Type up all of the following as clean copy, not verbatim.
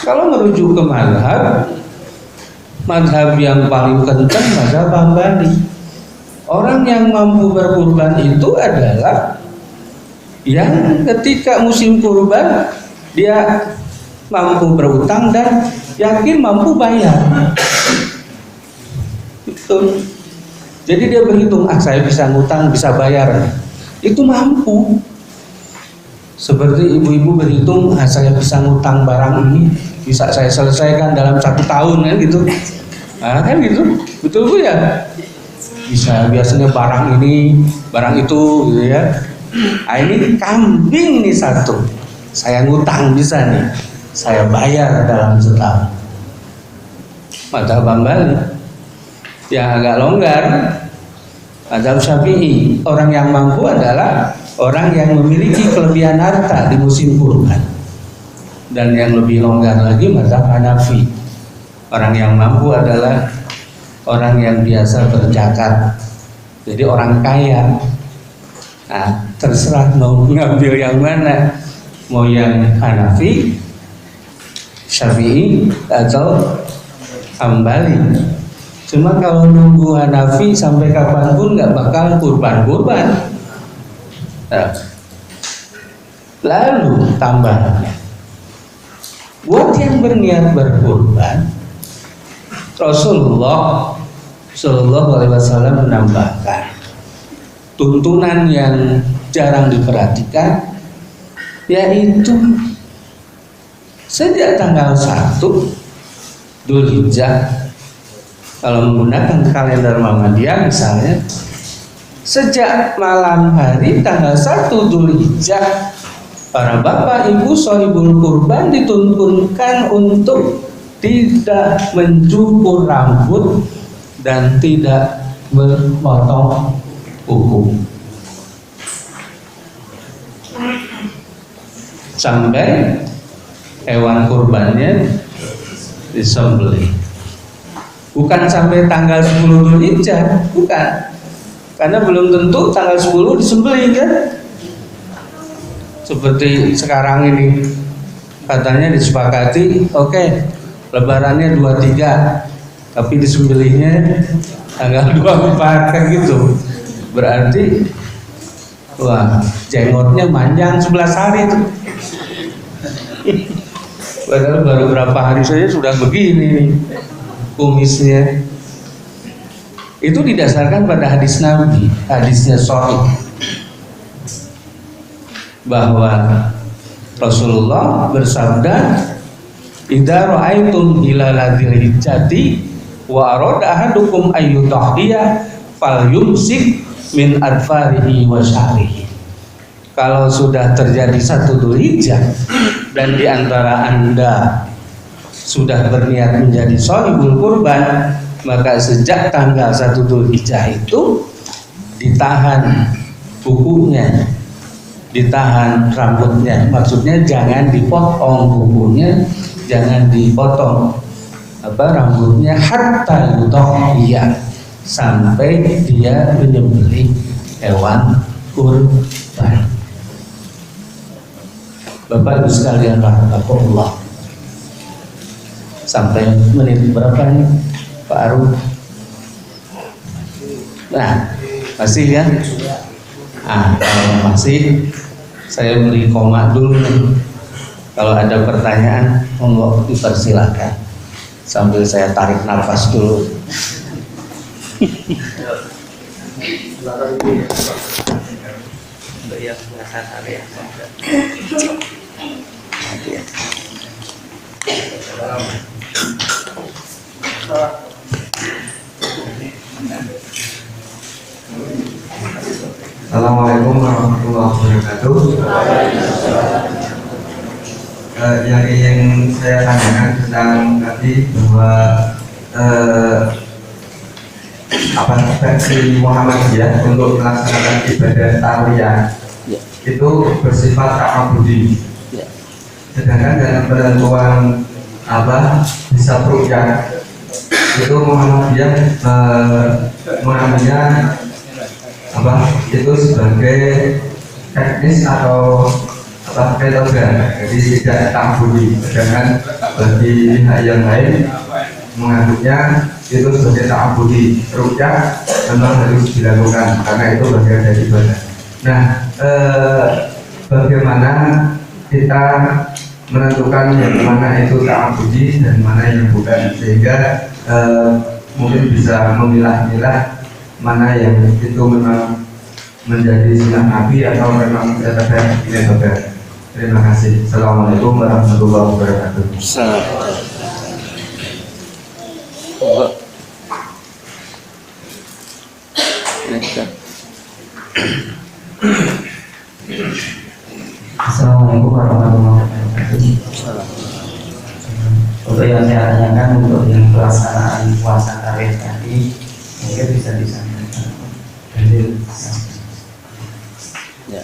Kalau merujuk ke madhab yang paling kencang madhab Hambali. Orang yang mampu berkurban itu adalah yang ketika musim kurban dia mampu berutang dan yakin mampu bayar. Betul. Jadi dia berhitung, saya bisa ngutang, bisa bayar. Itu mampu. Seperti ibu-ibu berhitung, saya bisa ngutang barang ini, bisa saya selesaikan dalam 1 tahun, kan gitu. Nah, kan gitu. Betul Bu ya? Bisa biasanya barang ini, barang itu, gitu ya. Nah, ini kambing nih 1, saya ngutang bisa nih, saya bayar dalam setahun. Madhab Hambali yang agak longgar, madhab Syafi'i, orang yang mampu adalah orang yang memiliki kelebihan harta di musim kurban. Dan yang lebih longgar lagi madhab Hanafi, orang yang mampu adalah orang yang biasa berzakat, jadi orang kaya. Nah, terserah mau ngambil yang mana, mau yang Hanafi, Syafi'i atau Hambali. Cuma kalau nunggu Hanafi sampai kapanpun nggak bakal kurban-kurban. Nah, lalu tambahannya, buat yang berniat berkurban, Rasulullah Shallallahu Alaihi Wasallam menambahkan tuntunan yang jarang diperhatikan, yaitu sejak tanggal 1 Dzulhijjah, kalau menggunakan kalender Muhammadiyah misalnya, sejak malam hari tanggal 1 Dzulhijjah, para bapak ibu shahibul kurban dituntunkan untuk tidak mencukur rambut dan tidak memotong kuku sampai hewan kurbannya disembelih. Bukan sampai tanggal 10 Dzulhijjah, bukan. Karena belum tentu tanggal 10 disembelih kan? Seperti sekarang ini katanya disepakati, oke, lebarannya 23, tapi disembelihnya tanggal 24 kan gitu. Berarti wah, jenggotnya panjang 11 hari tuh. Padahal baru berapa hari saja sudah begini nih kumisnya. Itu didasarkan pada hadis Nabi, hadisnya sahih, bahwa Rasulullah bersabda, "Idza ra'aitum hilala dzilhijjati wa arada ahadukum ayyudhiya falyumsik min adfarihi wa sya'rihi." Kalau sudah terjadi 1 Dzulhijjah dan di antara Anda sudah berniat menjadi shahibul kurban, maka sejak tanggal 1 Dzulhijjah itu ditahan kukunya, ditahan rambutnya. Maksudnya jangan dipotong kukunya, jangan dipotong rambutnya, hatta yudhiya, sampai dia menyembelih hewan kurban. Bapak Ibu sekalian rahimakumullah, sampai menit berapa nih Pak Arum? Nah, masih ya? Kalau masih, saya beri koma dulu nih. Kalau ada pertanyaan, monggo dipersilakan. Sambil saya tarik nafas dulu. Untuk yang penasaran ya. Assalamualaikum warahmatullahi wabarakatuh. Yang ingin saya tanyakan tentang tadi bahwa versi Muhammadiyah untuk melaksanakan ibadah tarwiyah itu bersifat ta'abudi. Sedangkan dalam penentuan bisa rukyah itu Muhammadiyah mengambilnya itu sebagai teknis atau metode, jadi tidak ta'abudi. Sedangkan bagi pihak yang lain menganggapnya itu sebagai ta'abudi. Rukyah memang harus dilakukan karena itu bagian dari ibadah. Nah, bagaimana kita menentukan yang mana itu ta'abudi dan mana yang bukan, sehingga mungkin bisa memilah-milah mana yang itu memang menjadi sunnah Nabi atau memang terkait ibadah. Terima kasih. Assalamualaikum warahmatullahi wabarakatuh. Assalamualaikum warahmatullahi wabarakatuh. Untuk yang saya tanyakan, untuk yang pelaksanaan puasa tarawih tadi, mungkin bisa disampaikan dalil. Ya.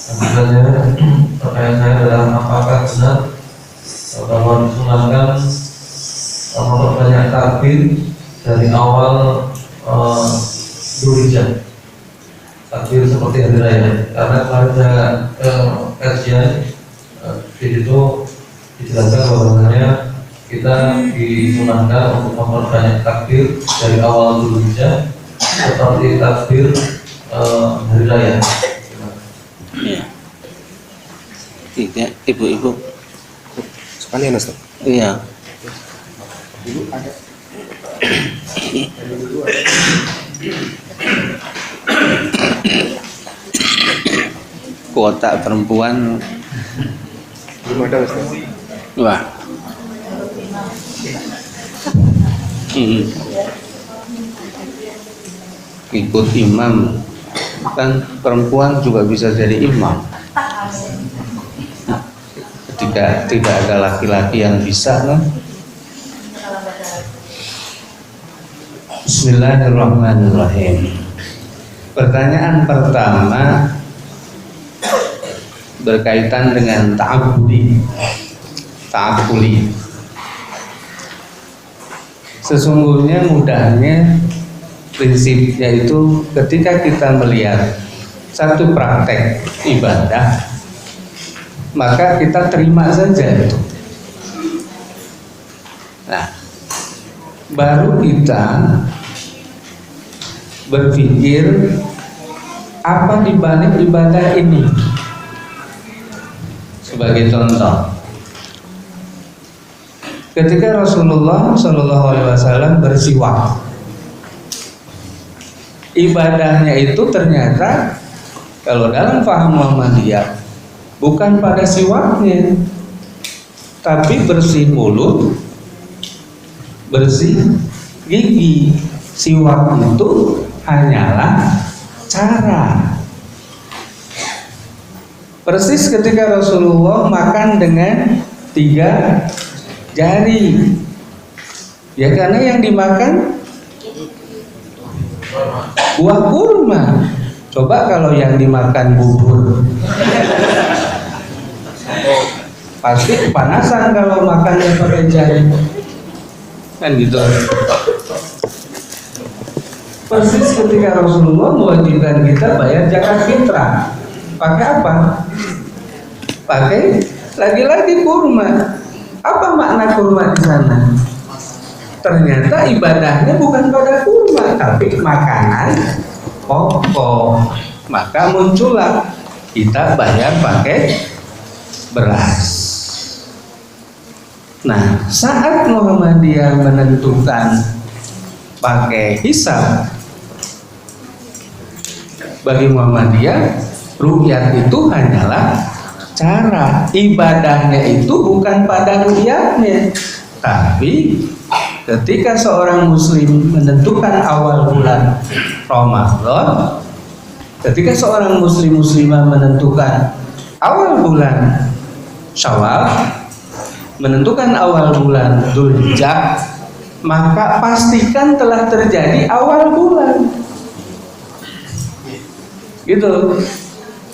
Sebenarnya pertanyaan saya adalah apakah benar bahwa disunahkan memperbanyak takbir dari awal Dzulhijjah, takbir seperti hari raya? Karena kemarin saya kajian di situ dijelaskan bahwasanya kita disunahkan untuk memperbanyak takbir dari awal Dzulhijjah seperti takbir hari raya. Iya. Tidak, ibu-ibu. Sekalian Ustaz. Iya. Kuota perempuan. Belum ada Ustaz. Wah. Ikut imam, kan perempuan juga bisa jadi imam. Tidak ada laki-laki yang bisa, kan? Bismillahirrahmanirrahim. Pertanyaan pertama berkaitan dengan ta'abbudi. Sesungguhnya mudahnya prinsipnya itu ketika kita melihat satu praktek ibadah, maka kita terima saja itu. Nah, baru kita berpikir apa di balik ibadah ini. Sebagai contoh, ketika Rasulullah SAW bersiwak, ibadahnya itu ternyata kalau dalam paham Muhammadiyah bukan pada siwaknya, tapi bersih mulut, bersih gigi. Siwak itu hanyalah cara. Persis ketika Rasulullah makan dengan 3 jari, ya karena yang dimakan buah kurma. Coba kalau yang dimakan bubur, pasti kepanasan kalau makannya pakai jari, kan gitu. Persis ketika Rasulullah mewajibkan kita bayar zakat fitrah, pakai apa? Pakai lagi-lagi kurma. Apa makna kurma di sana? Ternyata ibadahnya bukan pada kurma, tapi makanan pokok. Maka muncullah kita bayar pakai beras. Nah, saat Muhammadiyah menentukan pakai hisab, bagi Muhammadiyah ru'yat itu hanyalah cara. Ibadahnya itu bukan pada ru'yatnya, tapi ketika seorang muslim menentukan awal bulan Ramadan, ketika seorang muslimah menentukan awal bulan Syawal, menentukan awal bulan Dzulhijjah, maka pastikan telah terjadi awal bulan. Gitu.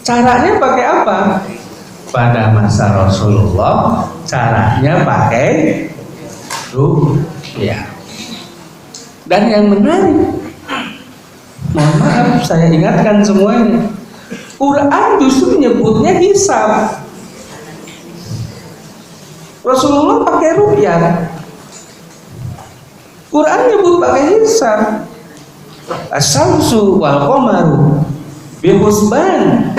Caranya pakai apa? Pada masa Rasulullah caranya pakai ru'yah. Dan yang menarik, mohon maaf saya ingatkan semuanya, Quran justru menyebutnya hisab. Rasulullah pakai ru'yat. Quran nyebut pakai hisab. As-syamsu wal qamaru bi husban.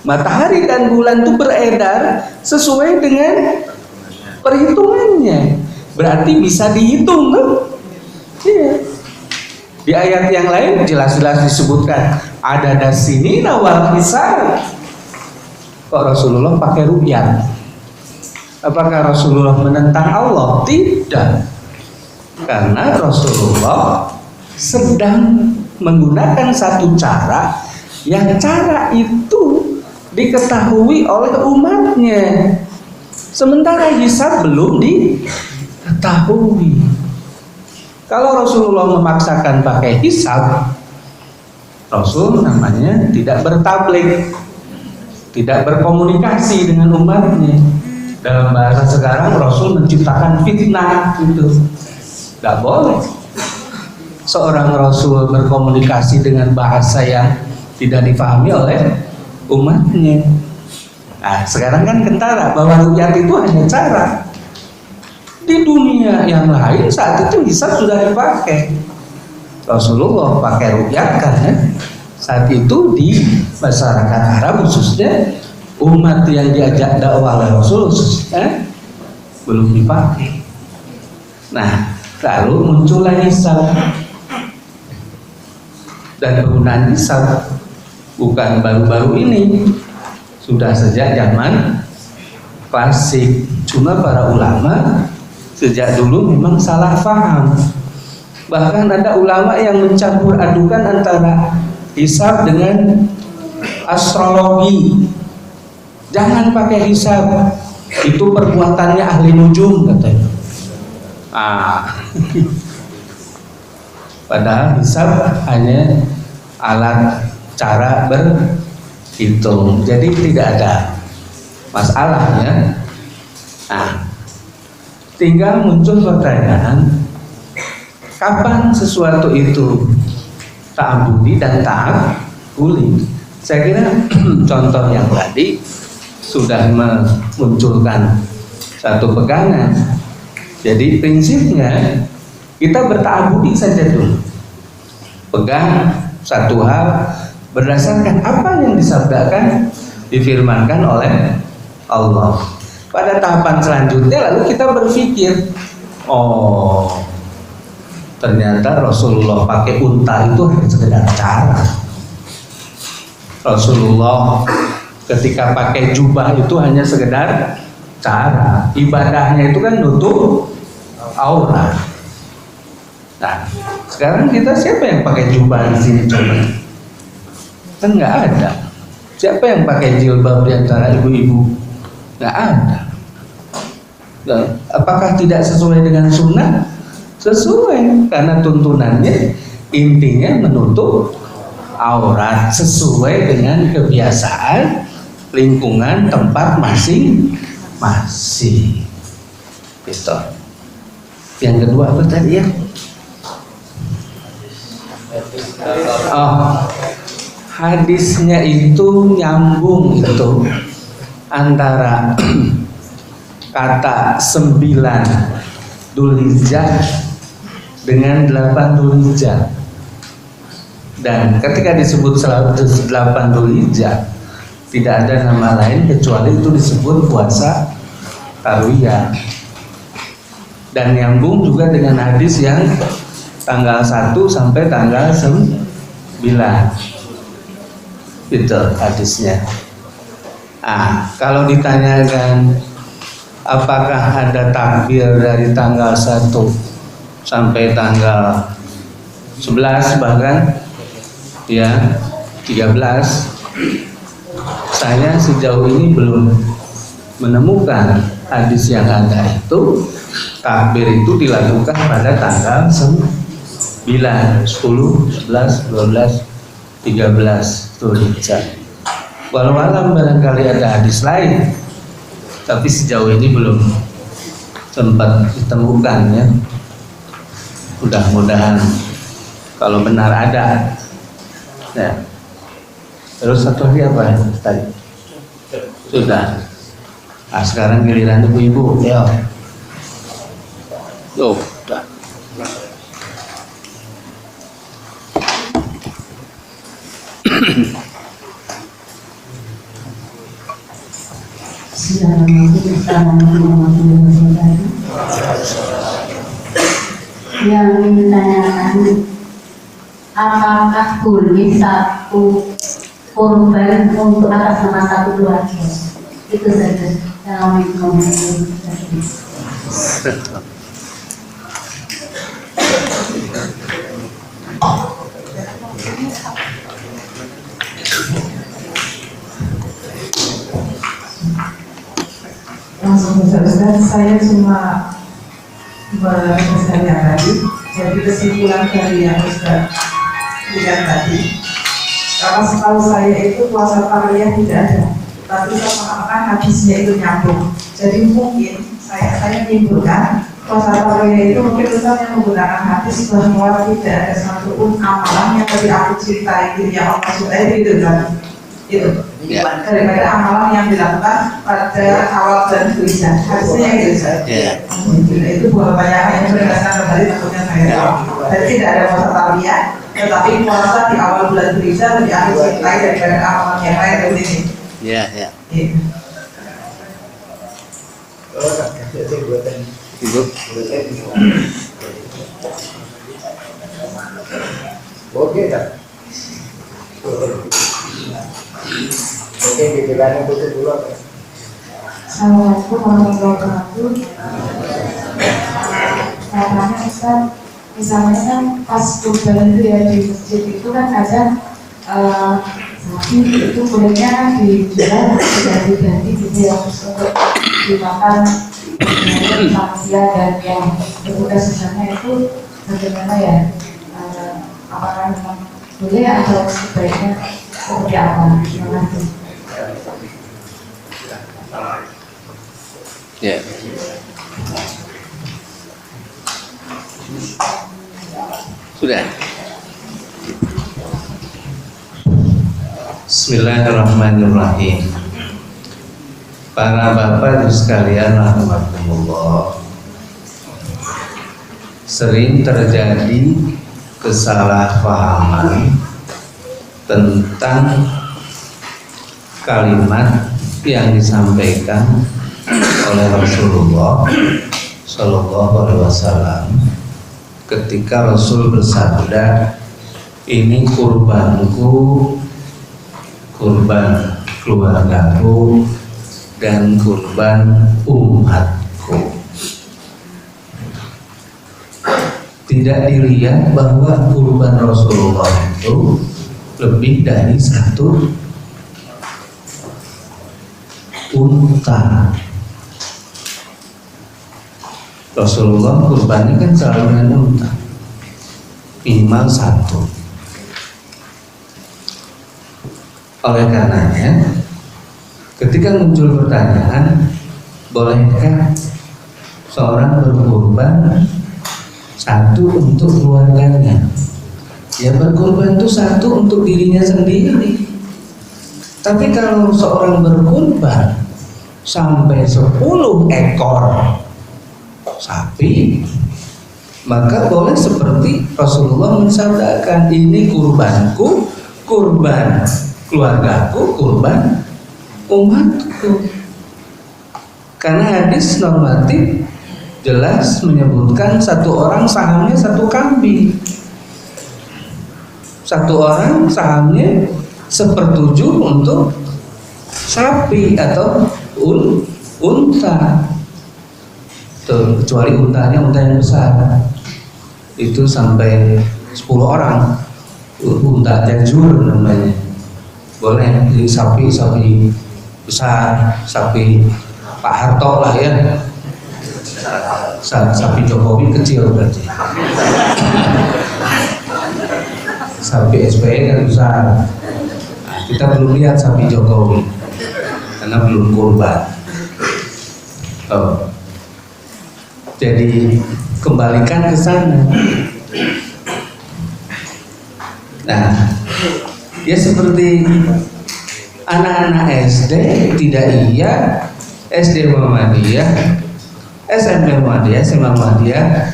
Matahari dan bulan itu beredar sesuai dengan perhitungannya. Berarti bisa dihitung kan? Iya. Di ayat yang lain jelas-jelas disebutkan ada dasini wal hisab. Kok Rasulullah pakai ru'yat? Apakah Rasulullah menentang Allah? Tidak. Karena Rasulullah sedang menggunakan satu cara yang cara itu diketahui oleh umatnya, sementara hisab belum diketahui. Kalau Rasulullah memaksakan pakai hisab, Rasul namanya tidak bertabligh, tidak berkomunikasi dengan umatnya. Dalam bahasa sekarang Rasul menciptakan fitnah gitu. Gak boleh seorang Rasul berkomunikasi dengan bahasa yang tidak dipahami oleh umatnya. Nah, sekarang kan kentara bahwa ru'yat itu hanya cara. Di dunia yang lain saat itu hisab sudah dipakai. Rasulullah pakai ru'yat karena saat itu di masyarakat Arab khususnya umat yang diajak dakwah oleh Rasul khususnya belum dipakai. Nah, lalu muncullah hisab. Dan penggunaan hisab bukan baru-baru ini, sudah sejak zaman klasik. Cuma para ulama sejak dulu memang salah paham. Bahkan ada ulama yang mencampur adukan antara hisab dengan astrologi. Jangan pakai hisab, itu perbuatannya ahli nujum katanya. Padahal hisab hanya alat cara berhitung, jadi tidak ada masalahnya. Nah, tinggal muncul pertanyaan, kapan sesuatu itu ta'abudi dan ta'abuli? Saya kira contoh yang tadi sudah memunculkan satu pegangan. Jadi prinsipnya kita berta'abudi saja dulu, pegang satu hal berdasarkan apa yang disabdakan, difirmankan oleh Allah. Pada tahapan selanjutnya lalu kita berpikir, oh ternyata Rasulullah pakai unta itu hanya sekedar cara. Rasulullah ketika pakai jubah itu hanya sekedar cara. Ibadahnya itu kan nutup aurat. Nah, sekarang kita siapa yang pakai jubah di sini coba? Kan nggak ada. Siapa yang pakai jilbab di antara ibu-ibu? Nggak ada. Nah, apakah tidak sesuai dengan sunnah? Sesuai, karena tuntunannya intinya menutup aurat sesuai dengan kebiasaan lingkungan tempat masing-masing. Gitu. Yang kedua apa tadi ya? Hadisnya itu nyambung itu antara kata 9 Dzulhijjah dengan 8 Dzulhijjah. Dan ketika disebut 8 Dzulhijjah tidak ada nama lain kecuali itu disebut puasa Tarwiyah. Dan nyambung juga dengan hadis yang tanggal 1 sampai tanggal 9. Itu hadisnya. Kalau ditanyakan apakah ada takbir dari tanggal 1 sampai tanggal 11 bahkan ya 13, saya sejauh ini belum menemukan hadis yang ada itu takbir itu dilakukan pada tanggal 9, 10, 11, 12, 13 Dzulhijjah. Walau alam barangkali ada hadis lain, tapi sejauh ini belum sempat ditemukan ya. Mudah-mudahan kalau benar ada. Ya. Terus satu lagi apa tadi? Sudah. Sekarang giliran ibu-ibu. Ya. Oh, dah. Yang ditanyakan, apakah boleh satu korban untuk atas nama satu keluarga? Itu saja. Assalamualaikum warahmatullahi wabarakatuh. Langsung Ustaz, saya cuma menegaskan yang tadi. Jadi kesimpulan dari yang Ustaz lihat tadi, kalau setahu saya itu puasa tarawih tidak ada, tapi seakan-akan hadisnya itu nyambung. Jadi mungkin saya menyimpulkan puasa tarawih itu mungkin Ustaz yang menggunakan hadis bahwa tidak ada satu pun amalan yang tadi aku ceritain yang Allah sudah itu kan. Itu daripada amalan yang dilakukan pada awal dan tulisan harusnya itu saja. Itu buat banyak yang berdasarkan kembali takutnya saya. Jadi tidak ada puasa tarawih, tetapi puasa di awal bulan tulisan lebih aku cintai daripada amalan yang lain dari ini. Ya, ya. Ibu. Oke, kan? Oke, giliran itu dulu. Assalamualaikum warahmatullahi wabarakatuh. Karena Ustaz, misalnya kan pas kurban itu ya di masjid itu kan ada sapi itu kulitnya dijual dan diganti gitu ya untuk dimakan manusia dan yang bertugas di sana itu bagaimana ya? Apakah memang boleh atau sebaiknya seperti apa? Terima kasih. Ya. Sudah. Bismillahirrahmanirrahim. Para bapak ibu sekalian rahimakumullah, sering terjadi kesalahpahaman tentang kalimat yang disampaikan oleh Rasulullah Shallallahu Alaihi Wasallam ketika Rasul bersabda, ini kurbanku, kurban keluargaku, dan kurban umatku. Tidak dilihat bahwa kurban Rasulullah itu lebih dari satu unta. Rasulullah kurbannya kan selalu dengan unta, minimal satu. Oleh karenanya, ketika muncul pertanyaan, bolehkah seorang berkurban satu untuk keluarganya? Ya, berkurban itu satu untuk dirinya sendiri. Tapi kalau seorang berkurban sampai 10 ekor sapi, maka boleh seperti Rasulullah mensabdakan, ini kurbanku, kurban keluargaku, kurban umatku. Karena hadis normatif jelas menyebutkan satu orang sahamnya satu kambing, satu orang sahamnya 1/7 untuk sapi atau unta. Tuh, kecuali untanya unta yang besar, itu sampai 10 orang, unta jajur namanya. Boleh di sapi besar, sapi Pak Harto lah ya, sapi Jokowi kecil berarti. Sapi SBY kan besar. Nah, kita belum lihat sapi Jokowi karena belum kurban. Jadi kembalikan ke sana. Nah, ya seperti anak-anak SD, tidak iya SD Muhammadiyah, SMP Muhammadiyah, SMA Muhammadiyah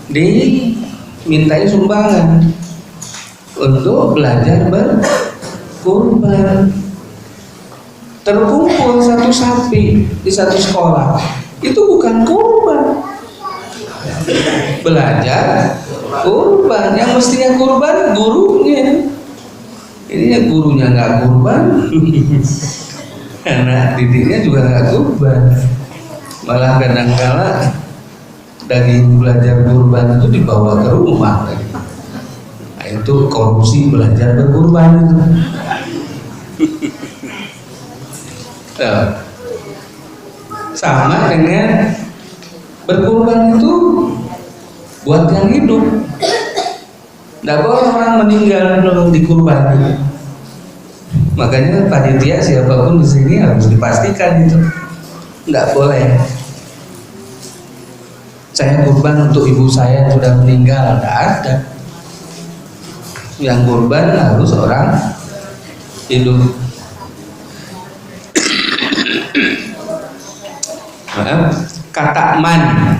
dimintai sumbangan untuk belajar berkurban. Terkumpul satu sapi di satu sekolah, itu bukan kurban. Belajar kurban, yang mestinya kurban gurunya. Ininya gurunya nggak kurban, anak didiknya juga nggak kurban. Malah kadang-kala daging belajar kurban itu dibawa ke rumah lagi. Nah, itu korupsi belajar berkurban itu. Sama dengan berkurban itu buat yang hidup. Tidak boleh orang meninggal belum dikurban. Makanya panitia siapapun di sini harus dipastikan itu. Tidak boleh. Saya kurban untuk ibu saya yang sudah meninggal, tidak ada. Yang kurban harus orang hidup. Kata man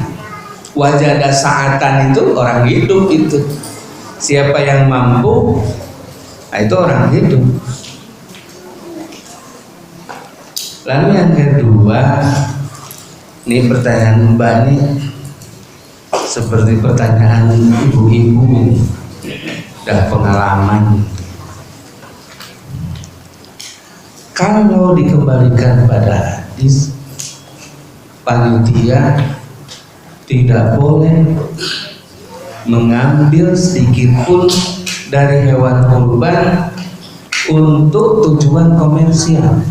wajada sa'atan itu orang hidup itu. Siapa yang mampu, nah itu orang hidup. Lalu yang kedua, ini pertanyaan Mbak ini seperti pertanyaan ibu-ibu ini, udah pengalaman. Kalau dikembalikan pada hadis, panitia tidak boleh mengambil sedikit pun dari hewan kurban untuk tujuan komersial,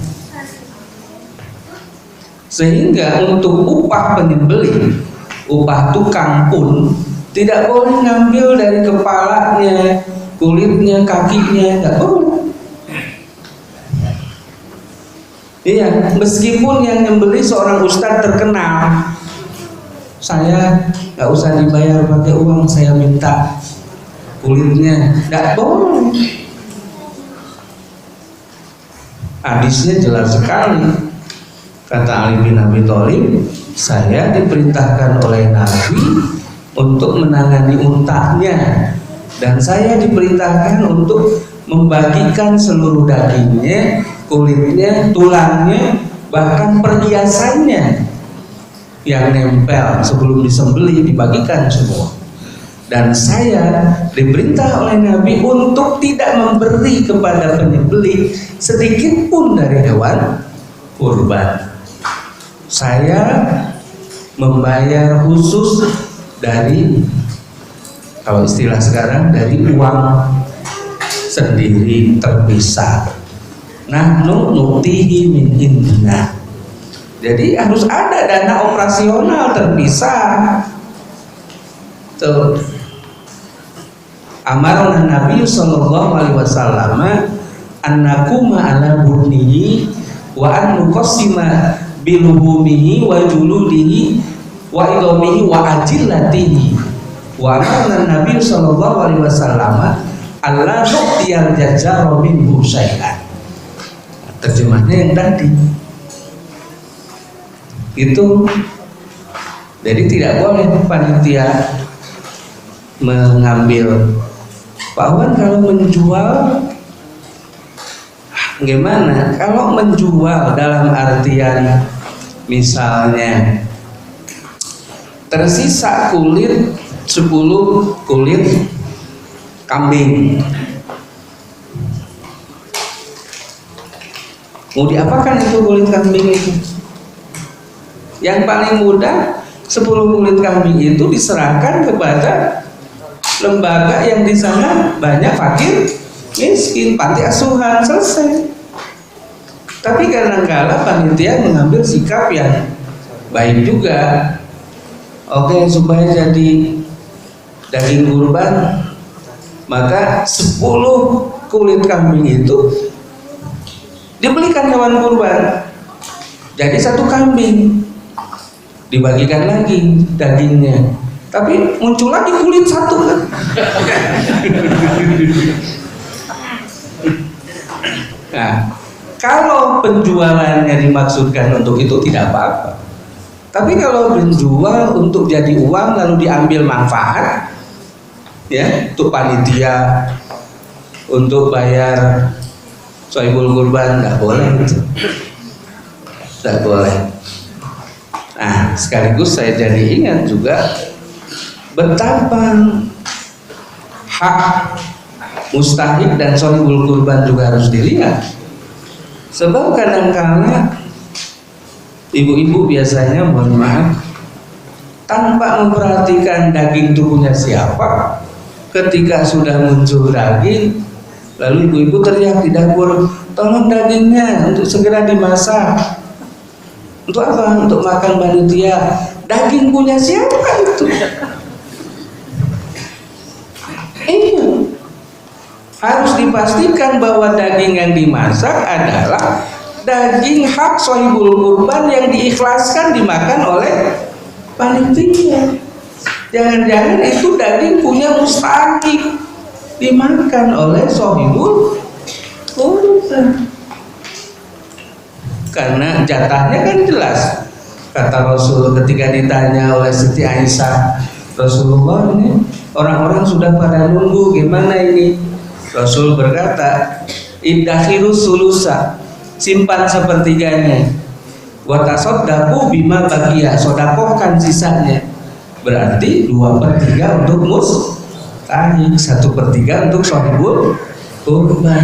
sehingga untuk upah penyembelih, upah tukang pun tidak boleh ngambil dari kepalanya, kulitnya, kakinya, nggak boleh. Iya, meskipun yang nyembelih seorang ustadz terkenal, saya nggak usah dibayar pakai uang, saya minta kulitnya, nggak boleh. Hadisnya jelas sekali. Kata Ali bin Abi Thalib, saya diperintahkan oleh Nabi untuk menangani untanya, dan saya diperintahkan untuk membagikan seluruh dagingnya, kulitnya, tulangnya, bahkan perhiasannya yang nempel sebelum disembelih dibagikan semua. Dan saya diperintah oleh Nabi untuk tidak memberi kepada penyembelih sedikit pun dari hewan kurban. Saya membayar khusus dari, kalau istilah sekarang, dari uang sendiri terpisah. Nahnu nutihi min indina. Jadi harus ada dana operasional terpisah. Tuh. Amarna Nabi sallallahu alaihi wasallam an nakuma ala burnihi wa an nuqassima biluhumihi wa juludihi wa idomihi wa ajillatihi. Wa amarna Nabi sallallahu alaihi wasallam alla nu'tiyal jajjara minhu syai'an. Terjemahnya yang tadi itu, jadi tidak boleh panitia mengambil. Pak Wan kalau menjual gimana? Kalau menjual dalam artian misalnya tersisa kulit 10 kulit kambing, mau diapakan itu kulit kambing itu? Yang paling mudah 10 kulit kambing itu diserahkan kepada lembaga yang di sana banyak fakir miskin, panti asuhan, selesai. Tapi kadang-kala panitia mengambil sikap yang baik juga. Oke, supaya jadi daging kurban, maka 10 kulit kambing itu dibelikan hewan kurban. Jadi 1 kambing dibagikan lagi dagingnya, tapi muncul lagi kulit 1 kan. Nah, Kalau penjualannya dimaksudkan untuk itu tidak apa-apa. Tapi kalau menjual untuk jadi uang lalu diambil manfaat, ya, untuk panitia, untuk bayar sohibul kurban, nggak boleh itu, nggak boleh. Nah, sekaligus saya jadi ingat juga betapa hak mustahik dan sohibul kurban juga harus dilihat. Sebab kadang-kala ibu-ibu biasanya, mohon maaf, tanpa memperhatikan daging tubuhnya siapa, ketika sudah muncul daging, lalu ibu-ibu teriak di dapur, tolong dagingnya untuk segera dimasak. Untuk apa? Untuk makan panitia. Daging punya siapa itu? Iya. Harus dipastikan bahwa daging yang dimasak adalah daging hak sohibul kurban yang diikhlaskan dimakan oleh panitia. Jangan-jangan itu daging punya mustahik dimakan oleh sohibul kurban. Karena jatahnya kan jelas. Kata Rasul ketika ditanya oleh Siti Aisyah, Rasulullah, ini orang-orang sudah pada nunggu, gimana ini? Rasul berkata, iddakhiru sulusa, simpan sepertiganya, wa tasaddaqu bima baqiya, sodakohkan sisanya. Berarti 2/3 untuk mustahik, 1/3 untuk sohibul kurban.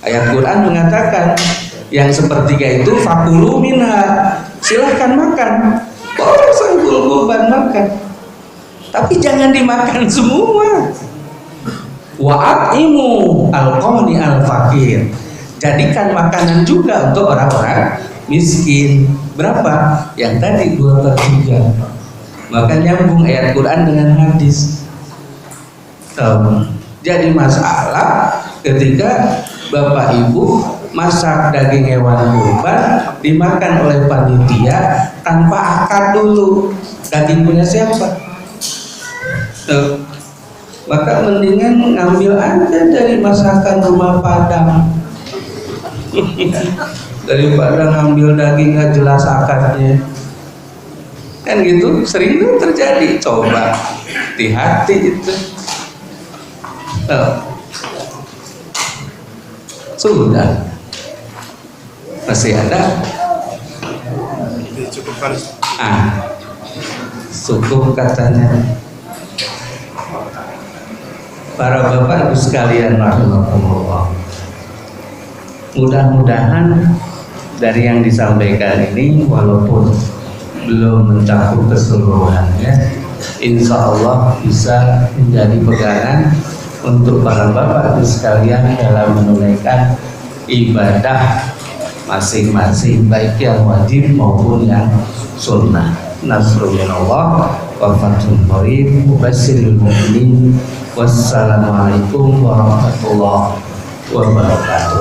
Ayat Quran mengatakan yang sepertiga itu fakulu minha, silahkan makan, boleh sohibul kurban makan, tapi jangan dimakan semua. Wa'atimu al-qani al-fakir, jadikan makanan juga untuk orang-orang miskin. Berapa? Yang tadi 2/3. Maka nyambung ayat Quran dengan hadis. Jadi masalah ketika Bapak Ibu masak daging hewan kurban dimakan oleh panitia tanpa akad dulu, daging punya siapa? Maka mendingan ngambil aja dari masakan rumah Padang daripada ngambil daging gak jelas akadnya. Kan gitu, sering tuh terjadi. Coba hati-hati itu. Sudah masih ada. Cukup katanya. Para bapak ibu sekalian rahimakumullah, mudah-mudahan dari yang disampaikan ini walaupun belum mencakup keseluruhannya, insya Allah bisa menjadi pegangan untuk para bapak ibu sekalian dalam menunaikan ibadah masing-masing, baik yang wajib maupun yang sunnah. Nasrul minallah wa fathul qarib, mubasyiril mu'minin. Wassalamualaikum warahmatullahi wabarakatuh.